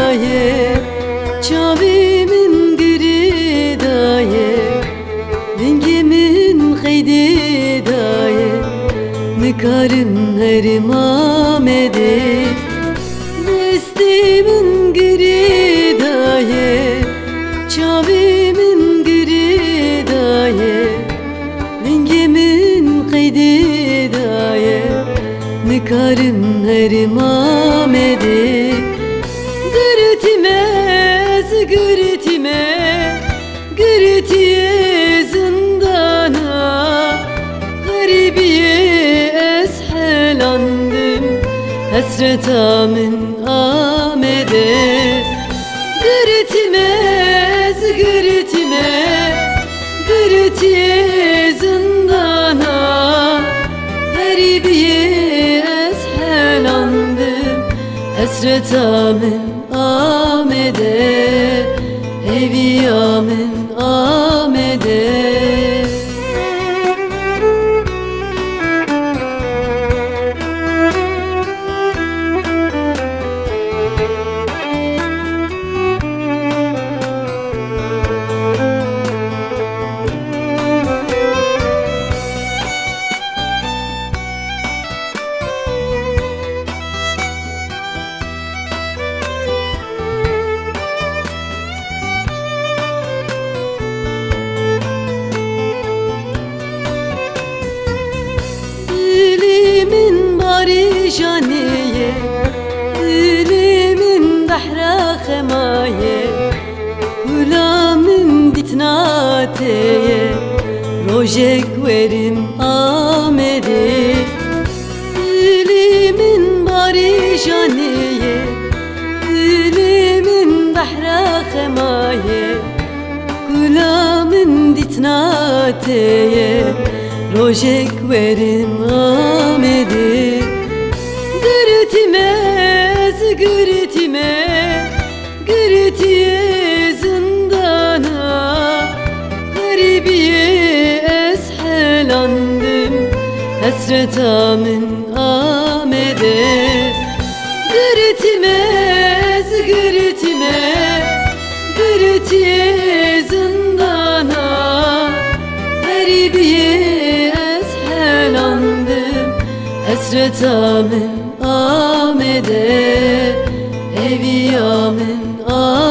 daye çavimin giri daye rengimin kaydi daye nikarin her mamede destimin giri daye çavimin giri daye rengimin kaydi daye nikarin her mamede Gırtiye zindana Garibiye eshelandım Hasreta min amede Gırtiye zindana Garibiye eshelandım Hasreta min amede Eviyamin amede Dilimin bari janiye Dilimin dahra khemaye Gulamin ditnateye Rojek verim amede Dilimin bari janiye Dilimin dahra khemaye Gulamin ditnateye Rojek verim amede Gırtiye zindana Garibiye eshelandım Hasreta min amede Gırtiye zindana Garibiye eshelandım Hasreta min amede Eviyamin amede